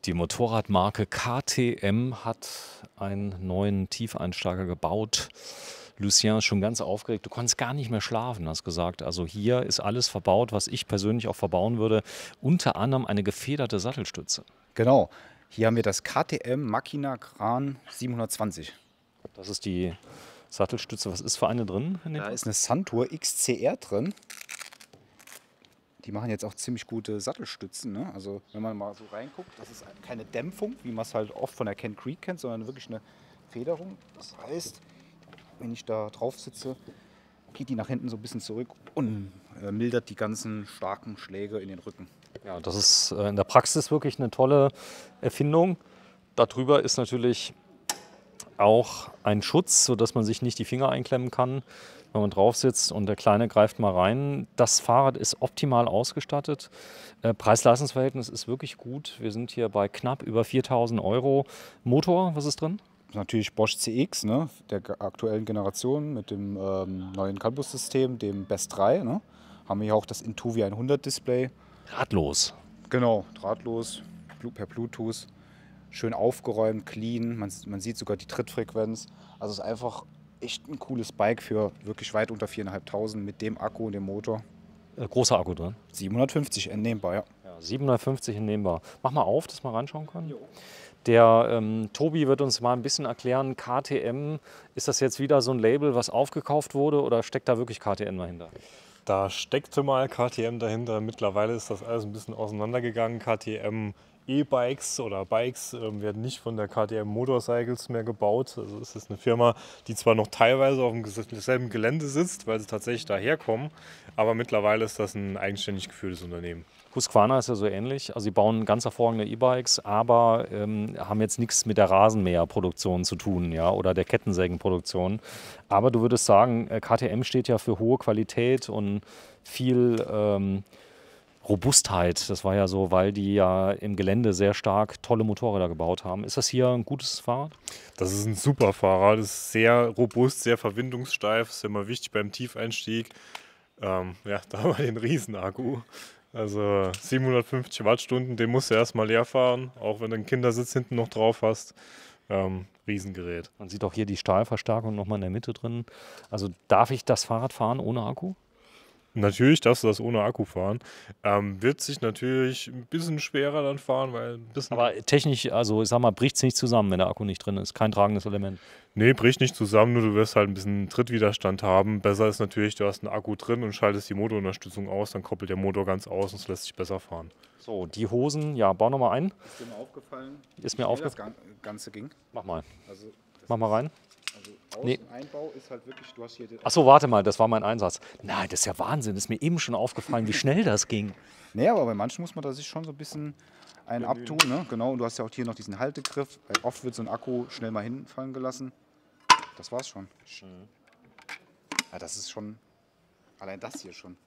Die Motorradmarke KTM hat einen neuen Tiefeinsteiger gebaut. Lucien ist schon ganz aufgeregt. Du konntest gar nicht mehr schlafen, hast gesagt. Also hier ist alles verbaut, was ich persönlich auch verbauen würde. Unter anderem eine gefederte Sattelstütze. Genau. Hier haben wir das KTM Makina Gran 720. Das ist die Sattelstütze. Was ist für eine drin? Da ist eine Suntour XCR drin. Die machen jetzt auch ziemlich gute Sattelstützen. Ne? Also wenn man mal so reinguckt, das ist keine Dämpfung, wie man es halt oft von der Ken Creek kennt, sondern wirklich eine Federung. Das heißt, wenn ich da drauf sitze, geht die nach hinten so ein bisschen zurück und mildert die ganzen starken Schläge in den Rücken. Ja, das ist in der Praxis wirklich eine tolle Erfindung. Darüber ist natürlich auch ein Schutz, sodass man sich nicht die Finger einklemmen kann, wenn man drauf sitzt und der Kleine greift mal rein. Das Fahrrad ist optimal ausgestattet. Preis-Leistungs-Verhältnis ist wirklich gut. Wir sind hier bei knapp über 4.000 Euro. Motor, was ist drin? Natürlich Bosch CX, ne, der aktuellen Generation mit dem neuen Campus-System, dem Best 3. Ne, haben wir hier auch das Intuvi 100 Display. Drahtlos. Genau, drahtlos, per Bluetooth, schön aufgeräumt, clean. Man sieht sogar die Trittfrequenz. Also es ist einfach echt ein cooles Bike für wirklich weit unter 4.500 mit dem Akku und dem Motor. Großer Akku drin. 750 entnehmbar, ja. Ja, 750 entnehmbar. Mach mal auf, dass wir reinschauen können. Jo. Der Tobi wird uns mal ein bisschen erklären, KTM, ist das jetzt wieder so ein Label, was aufgekauft wurde oder steckt da wirklich KTM dahinter? Da steckte mal KTM dahinter. Mittlerweile ist das alles ein bisschen auseinandergegangen. KTM E-Bikes oder Bikes werden nicht von der KTM Motorcycles mehr gebaut. Also es ist eine Firma, die zwar noch teilweise auf demselben Gelände sitzt, weil sie tatsächlich daherkommen, aber mittlerweile ist das ein eigenständig geführtes Unternehmen. Husqvarna ist ja so ähnlich. Also sie bauen ganz hervorragende E-Bikes, aber haben jetzt nichts mit der Rasenmäherproduktion zu tun, ja, oder der Kettensägenproduktion. Aber du würdest sagen, KTM steht ja für hohe Qualität und viel Robustheit. Das war ja so, weil die ja im Gelände sehr stark tolle Motorräder gebaut haben. Ist das hier ein gutes Fahrrad? Das ist ein super Fahrrad. Das ist sehr robust, sehr verwindungssteif. Das ist immer wichtig beim Tiefeinstieg. Ja, da haben wir den Riesenakku. Also 750 Wattstunden, den musst du erstmal leer fahren, auch wenn du einen Kindersitz hinten noch drauf hast. Riesengerät. Man sieht auch hier die Stahlverstärkung nochmal in der Mitte drin. Also darf ich das Fahrrad fahren ohne Akku? Natürlich darfst du das ohne Akku fahren. Wird sich natürlich ein bisschen schwerer dann fahren, weil ein bisschen. Aber technisch, also ich sag mal, bricht es nicht zusammen, wenn der Akku nicht drin ist. Kein tragendes Element. Nee, bricht nicht zusammen, nur du wirst halt ein bisschen Trittwiderstand haben. Besser ist natürlich, du hast einen Akku drin und schaltest die Motorunterstützung aus, dann koppelt der Motor ganz aus und es lässt sich besser fahren. So, die Hosen, ja, bau nochmal ein. Ist dir mal aufgefallen? Ist mir aufgefallen. Das Ganze ging. Mach mal. Also, Mach mal rein. Also Außeneinbau ist halt wirklich, du hast hier... Achso, warte mal, das war mein Einsatz. Nein, das ist ja Wahnsinn. Das ist mir eben schon aufgefallen, wie schnell das ging. Nee, aber bei manchen muss man da sich schon so ein bisschen abtun. Ne? Genau, und du hast ja auch hier noch diesen Haltegriff. Weil oft wird so ein Akku schnell mal hinfallen gelassen. Das war's schon. Ja, das ist schon... Allein das hier schon.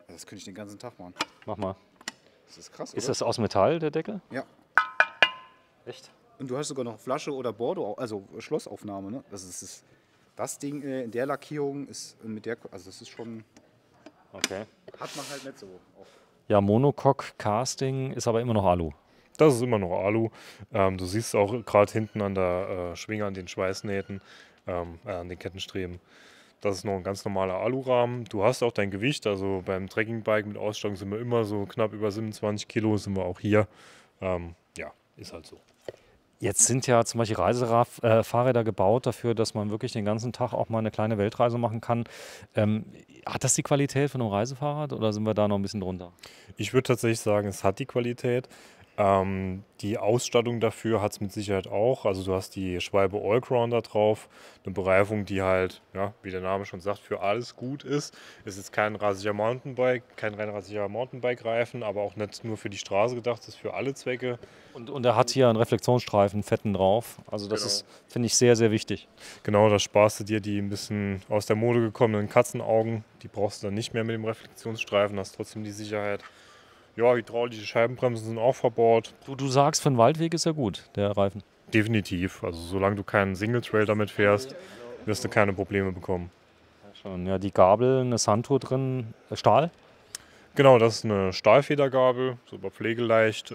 Das könnte ich den ganzen Tag machen. Mach mal. Das ist krass, Ist oder? das aus Metall, der Deckel? Ja. Echt? Und du hast sogar noch Flasche oder Bordeaux, also Schlossaufnahme. Ne? Das Ding in der Lackierung ist mit der, also das ist schon, Okay. hat man halt nicht so oft. Ja, Monocoque Casting ist aber immer noch Alu. Das ist immer noch Alu. Du siehst auch gerade hinten an der Schwinge, an den Schweißnähten, an den Kettenstreben. Das ist noch ein ganz normaler Alurahmen. Du hast auch dein Gewicht, also beim Trekkingbike mit Ausstattung sind wir immer so knapp über 27 Kilo, sind wir auch hier. Ja, ist halt so. Jetzt sind ja zum Beispiel Reisefahrräder gebaut dafür, dass man wirklich den ganzen Tag auch mal eine kleine Weltreise machen kann. Hat das die Qualität von einem Reisefahrrad oder sind wir da noch ein bisschen drunter? Ich würde tatsächlich sagen, es hat die Qualität. Die Ausstattung dafür hat es mit Sicherheit auch. Also du hast die Schwalbe Allcrown da drauf, eine Bereifung, die halt, ja, wie der Name schon sagt, für alles gut ist. Es ist kein rasiger Mountainbike, kein rein rasiger Mountainbike-Reifen, aber auch nicht nur für die Straße gedacht, das ist für alle Zwecke. Und er hat hier einen Reflexionsstreifen, fetten drauf. Also das ist, finde ich, sehr, sehr wichtig. Genau, da sparst du dir die ein bisschen aus der Mode gekommenen Katzenaugen. Die brauchst du dann nicht mehr mit dem Reflexionsstreifen, hast trotzdem die Sicherheit. Ja, hydraulische Scheibenbremsen sind auch verbaut. Du sagst, für den Waldweg ist ja gut, der Reifen. Definitiv. Also solange du keinen Single-Trail damit fährst, wirst du keine Probleme bekommen. Ja, schon. Ja, die Gabel, eine Santur drin, Stahl? Genau, das ist eine Stahlfedergabel, super pflegeleicht.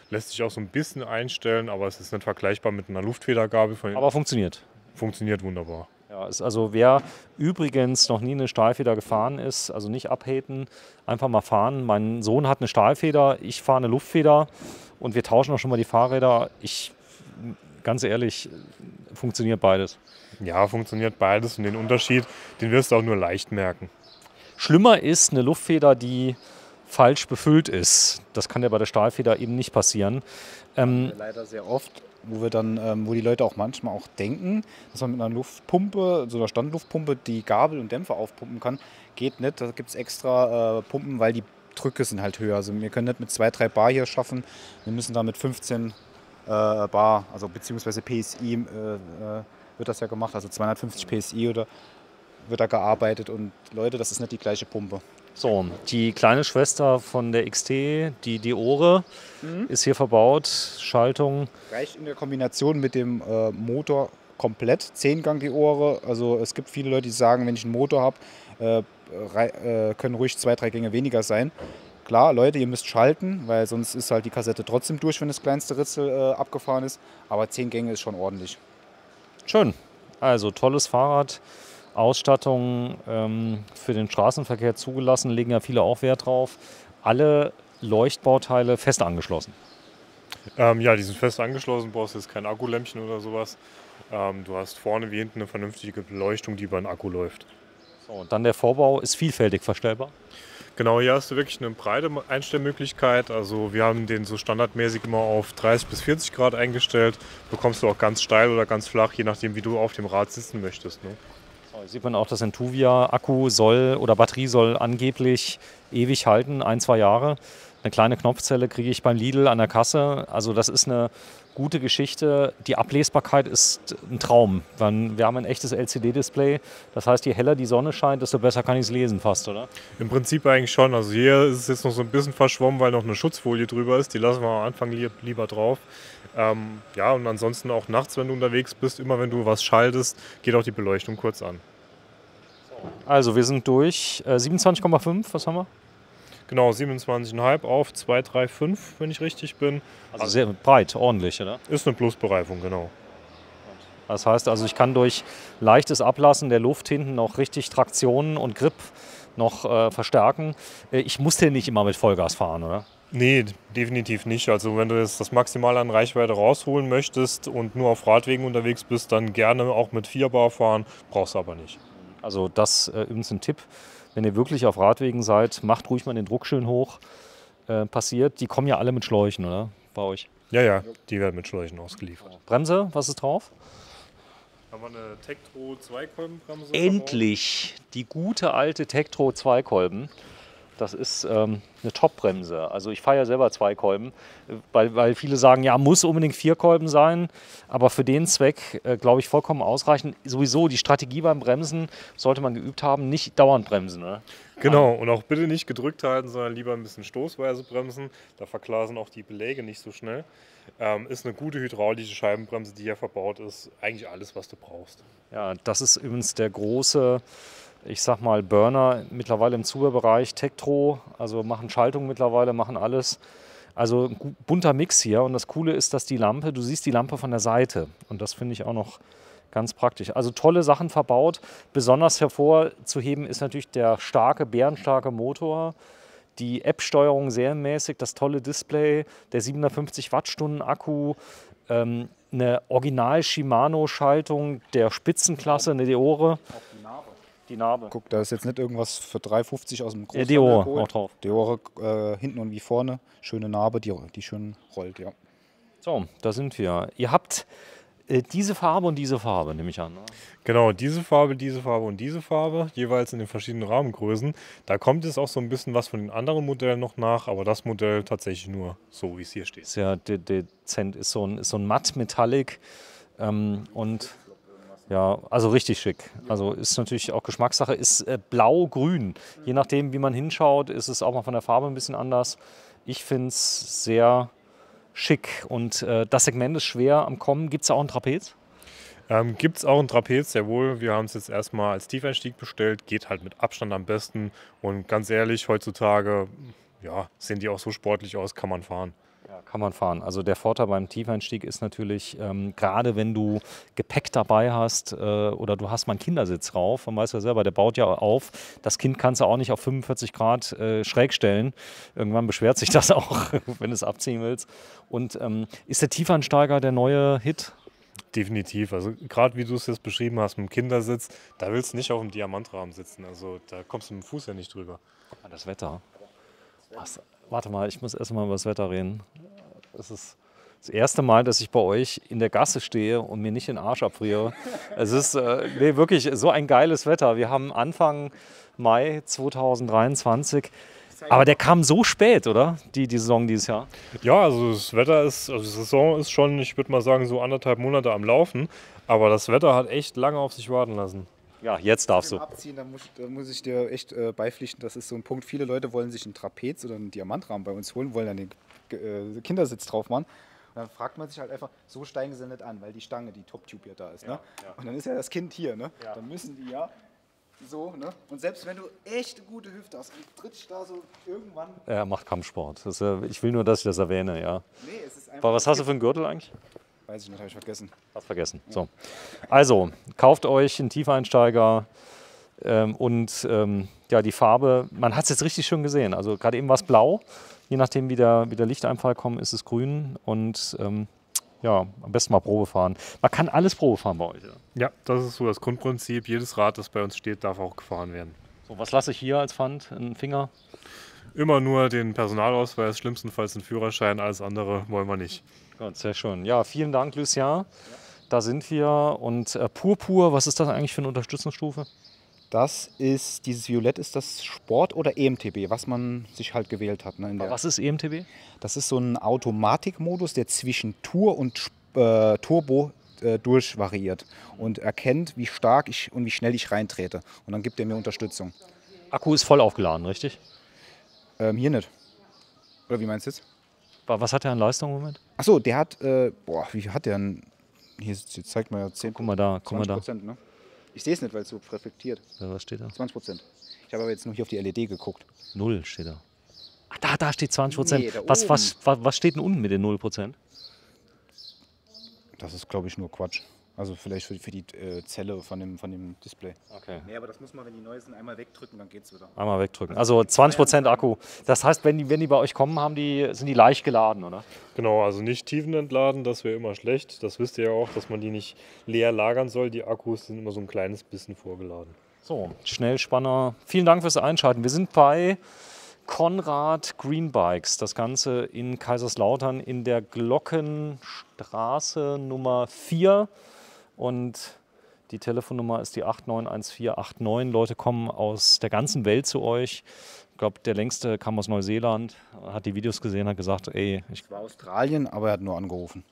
Lässt sich auch so ein bisschen einstellen, aber es ist nicht vergleichbar mit einer Luftfedergabel. Aber funktioniert. Funktioniert wunderbar. Ja, ist also wer übrigens noch nie eine Stahlfeder gefahren ist, also nicht abhaten, einfach mal fahren. Mein Sohn hat eine Stahlfeder, ich fahre eine Luftfeder und wir tauschen auch schon mal die Fahrräder. Ganz ehrlich, funktioniert beides. Ja, funktioniert beides und den Unterschied, den wirst du auch nur leicht merken. Schlimmer ist eine Luftfeder, die falsch befüllt ist. Das kann ja bei der Stahlfeder eben nicht passieren. Leider sehr oft, wo die Leute auch manchmal auch denken, dass man mit einer Luftpumpe, so einer Standluftpumpe, die Gabel und Dämpfer aufpumpen kann. Geht nicht, da gibt es extra Pumpen, weil die Drücke sind halt höher. Also wir können nicht mit 2-3 Bar hier schaffen, wir müssen da mit 15 Bar, also beziehungsweise PSI wird das ja gemacht, also 250 PSI oder wird da gearbeitet und Leute, das ist nicht die gleiche Pumpe. So, die kleine Schwester von der XT, die Deore, ist hier verbaut. Schaltung. Reicht in der Kombination mit dem Motor komplett. 10-Gang Deore. Also es gibt viele Leute, die sagen, wenn ich einen Motor habe, können ruhig 2-3 Gänge weniger sein. Klar, Leute, ihr müsst schalten, weil sonst ist halt die Kassette trotzdem durch, wenn das kleinste Ritzel abgefahren ist. Aber 10 Gänge ist schon ordentlich. Schön. Also tolles Fahrrad. Ausstattung für den Straßenverkehr zugelassen, legen ja viele auch Wert drauf. Alle Leuchtbauteile fest angeschlossen. Ja, die sind fest angeschlossen, brauchst jetzt kein Akkulämpchen oder sowas. Du hast vorne wie hinten eine vernünftige Beleuchtung, die über den Akku läuft. So, und dann der Vorbau ist vielfältig verstellbar. Genau, hier hast du wirklich eine breite Einstellmöglichkeit. Also wir haben den so standardmäßig immer auf 30 bis 40 Grad eingestellt. Bekommst du auch ganz steil oder ganz flach, je nachdem wie du auf dem Rad sitzen möchtest. Ne? Hier sieht man auch, das Entuvia-Akku oder Batterie soll angeblich ewig halten, 1-2 Jahre. Eine kleine Knopfzelle kriege ich beim Lidl an der Kasse. Also das ist eine gute Geschichte. Die Ablesbarkeit ist ein Traum. Wir haben ein echtes LCD-Display. Das heißt, je heller die Sonne scheint, desto besser kann ich es lesen fast, oder? Im Prinzip eigentlich schon. Also hier ist es jetzt noch so ein bisschen verschwommen, weil noch eine Schutzfolie drüber ist. Die lassen wir am Anfang lieber drauf. Ja, und ansonsten auch nachts, wenn du unterwegs bist, immer wenn du was schaltest, geht auch die Beleuchtung kurz an. Also wir sind durch. 27,5, was haben wir? Genau, 27,5 auf 235, wenn ich richtig bin. Also sehr breit, ordentlich, oder? Ist eine Plusbereifung, genau. Das heißt also, ich kann durch leichtes Ablassen der Luft hinten noch richtig Traktion und Grip noch verstärken. Ich muss den nicht immer mit Vollgas fahren, oder? Nee, definitiv nicht. Also wenn du jetzt das Maximale an Reichweite rausholen möchtest und nur auf Radwegen unterwegs bist, dann gerne auch mit 4 Bar fahren, brauchst du aber nicht. Also das übrigens ein Tipp, wenn ihr wirklich auf Radwegen seid, macht ruhig mal den Druck schön hoch. Passiert, die kommen ja alle mit Schläuchen, oder? Bei euch? Ja, die werden mit Schläuchen ausgeliefert. Bremse, was ist drauf? Haben wir eine Tektro 2-Kolbenbremse? Endlich die gute alte Tektro 2-Kolben. Das ist eine Top-Bremse. Also ich fahre ja selber 2 Kolben, weil viele sagen, ja, muss unbedingt 4 Kolben sein. Aber für den Zweck, glaube ich, vollkommen ausreichend. Sowieso die Strategie beim Bremsen sollte man geübt haben, nicht dauernd bremsen. Ne? Genau, und auch bitte nicht gedrückt halten, sondern lieber ein bisschen stoßweise bremsen. Da verglasen auch die Beläge nicht so schnell. Ist eine gute hydraulische Scheibenbremse, die hier verbaut ist. Eigentlich alles, was du brauchst. Ja, das ist übrigens der große, ich sag mal, Burner mittlerweile im Zubehörbereich. Tektro, also machen Schaltung mittlerweile, machen alles. Also ein bunter Mix hier. Und das Coole ist, dass die Lampe, du siehst die Lampe von der Seite. Und das finde ich auch noch ganz praktisch. Also tolle Sachen verbaut. Besonders hervorzuheben ist natürlich der bärenstarke Motor. Die App-Steuerung serienmäßig, das tolle Display, der 750 Wattstunden Akku, eine Original Shimano-Schaltung der Spitzenklasse, eine Deore. Auch die Narbe. Die Narbe. Guck, da ist jetzt nicht irgendwas für 3,50 aus dem Großhandel Deore geholt. auch drauf. Deore hinten und wie vorne. Schöne Narbe, die schön rollt, ja. So, da sind wir. Ihr habt diese Farbe und diese Farbe, nehme ich an. Ne? Genau, diese Farbe und diese Farbe, jeweils in den verschiedenen Rahmengrößen. Da kommt jetzt auch so ein bisschen was von den anderen Modellen noch nach, aber das Modell tatsächlich nur so, wie es hier steht. Sehr dezent, ist so ein Matt-Metallic und ja, also richtig schick. Also ist natürlich auch Geschmackssache, ist blau-grün. Je nachdem, wie man hinschaut, ist es auch mal von der Farbe ein bisschen anders. Ich finde es sehr schick und das Segment ist schwer am Kommen. Gibt es auch ein Trapez? Gibt es auch einen Trapez, jawohl. Wir haben es jetzt erstmal als Tiefeinstieg bestellt. Geht halt mit Abstand am besten. Und ganz ehrlich, heutzutage ja, sehen die auch so sportlich aus, kann man fahren. Ja, kann man fahren. Also der Vorteil beim Tiefeinstieg ist natürlich, gerade wenn du Gepäck dabei hast oder du hast mal einen Kindersitz drauf, man weiß ja selber, der baut ja auf. Das Kind kannst du auch nicht auf 45 Grad schräg stellen. Irgendwann beschwert sich das auch, wenn du es abziehen willst. Und ist der Tiefeinsteiger der neue Hit? Definitiv. Also gerade wie du es jetzt beschrieben hast mit dem Kindersitz, da willst du nicht auf dem Diamantrahmen sitzen. Also da kommst du mit dem Fuß ja nicht drüber. Ah, das Wetter. Warte mal, ich muss erst mal über das Wetter reden. Es ist das erste Mal, dass ich bei euch in der Gasse stehe und mir nicht den Arsch abfriere. Es ist nee, wirklich so ein geiles Wetter. Wir haben Anfang Mai 2023, aber der kam so spät, oder? Die Saison dieses Jahr. Ja, also das Wetter ist, also die Saison ist schon, ich würde mal sagen, so 1,5 Monate am Laufen. Aber das Wetter hat echt lange auf sich warten lassen. Ja, jetzt darfst du. Abziehen, da muss ich dir echt beipflichten. Das ist so ein Punkt. Viele Leute wollen sich einen Trapez oder einen Diamantrahmen bei uns holen, wollen dann den Kindersitz drauf machen. Und dann fragt man sich halt einfach, so steigen sie nicht an, weil die Stange, die Top-Tube ja da ist. Ja, Ne? ja. Und dann ist ja das Kind hier. Ne? Ja. Dann müssen die ja so. Ne? Und selbst wenn du echt eine gute Hüfte hast, und trittst da so irgendwann. Er macht Kampfsport. Ich will nur, dass ich das erwähne, ja. Nee, es ist einfach. Aber was hast du für einen Gürtel eigentlich? Weiß ich nicht, habe ich vergessen. Hast vergessen. So. Also, kauft euch einen Tiefeinsteiger und ja, die Farbe, man hat es jetzt richtig schön gesehen. Also gerade eben war es blau, je nachdem wie der Lichteinfall kommt, ist es grün und ja, am besten mal Probe fahren. Man kann alles Probe fahren bei euch. Ja. Ja, das ist so das Grundprinzip. Jedes Rad, das bei uns steht, darf auch gefahren werden. So, was lasse ich hier als Pfand? Einen Finger? Immer nur den Personalausweis, schlimmstenfalls einen Führerschein, alles andere wollen wir nicht. Gut, sehr schön. Ja, vielen Dank, Lucien. Da sind wir. Und Purpur, was ist das eigentlich für eine Unterstützungsstufe? Das ist, dieses Violett ist das Sport- oder EMTB, was man sich halt gewählt hat. Ne, Was ist EMTB? Das ist so ein Automatikmodus, der zwischen Tour und Turbo durchvariiert und erkennt, wie stark ich und wie schnell ich reintrete. Und dann gibt er mir Unterstützung. Akku ist voll aufgeladen, richtig? Hier nicht. Oder wie meinst du jetzt? Was hat der an Leistung im Moment? Achso, der hat, wie viel hat der denn? Hier zeigt man ja 10%. Guck mal da, guck mal da. 20%, ne? Ich sehe es nicht, weil es so reflektiert. Ja, was steht da? 20%. Ich habe aber jetzt nur hier auf die LED geguckt. 0 steht da. Ach, da steht 20%. Nee, da was steht denn unten mit den 0%? Das ist, glaube ich, nur Quatsch. Also vielleicht für die Zelle von dem Display. Okay. Nee, aber das muss man, wenn die neu sind, einmal wegdrücken, dann geht's wieder. Einmal wegdrücken. Also 20% Akku. Das heißt, wenn die bei euch kommen, sind die leicht geladen, oder? Genau, also nicht tiefenentladen, das wäre immer schlecht. Das wisst ihr ja auch, dass man die nicht leer lagern soll. Die Akkus sind immer so ein kleines bisschen vorgeladen. So, Schnellspanner. Vielen Dank fürs Einschalten. Wir sind bei Konrad Green Bikes. Das Ganze in Kaiserslautern in der Glockenstraße Nummer 4. Und die Telefonnummer ist die 891489. Leute kommen aus der ganzen Welt zu euch. Ich glaube, der längste kam aus Neuseeland, hat die Videos gesehen, hat gesagt, ey, Das war Australien, aber er hat nur angerufen.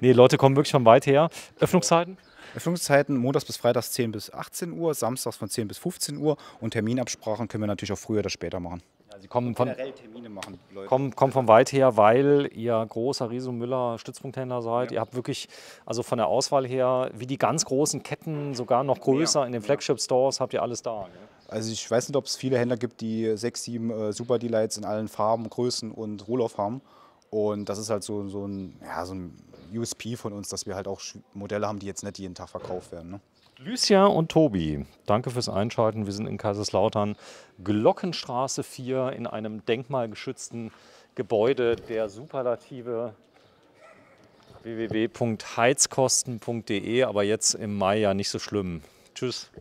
nee, Leute kommen wirklich von weit her. Öffnungszeiten? Öffnungszeiten montags bis freitags 10 bis 18 Uhr, samstags von 10 bis 15 Uhr und Terminabsprachen können wir natürlich auch früher oder später machen. Ja, sie kommen von, Generell Termine machen, Leute. kommen von weit her, weil ihr großer Riso Müller Stützpunkthändler seid. Ihr habt wirklich, also von der Auswahl her, wie die ganz großen Ketten, sogar noch größer in den Flagship-Stores, habt ihr alles da. Gell? Also ich weiß nicht, ob es viele Händler gibt, die 6, 7 Super D-Lights in allen Farben, Größen und Rohloff haben. Und das ist halt so ein USP von uns, dass wir halt auch Modelle haben, die jetzt nicht jeden Tag verkauft werden. Ne? Lucia und Tobi, danke fürs Einschalten. Wir sind in Kaiserslautern, Glockenstraße 4 in einem denkmalgeschützten Gebäude der Superlative www.heizkosten.de, aber jetzt im Mai ja nicht so schlimm. Tschüss.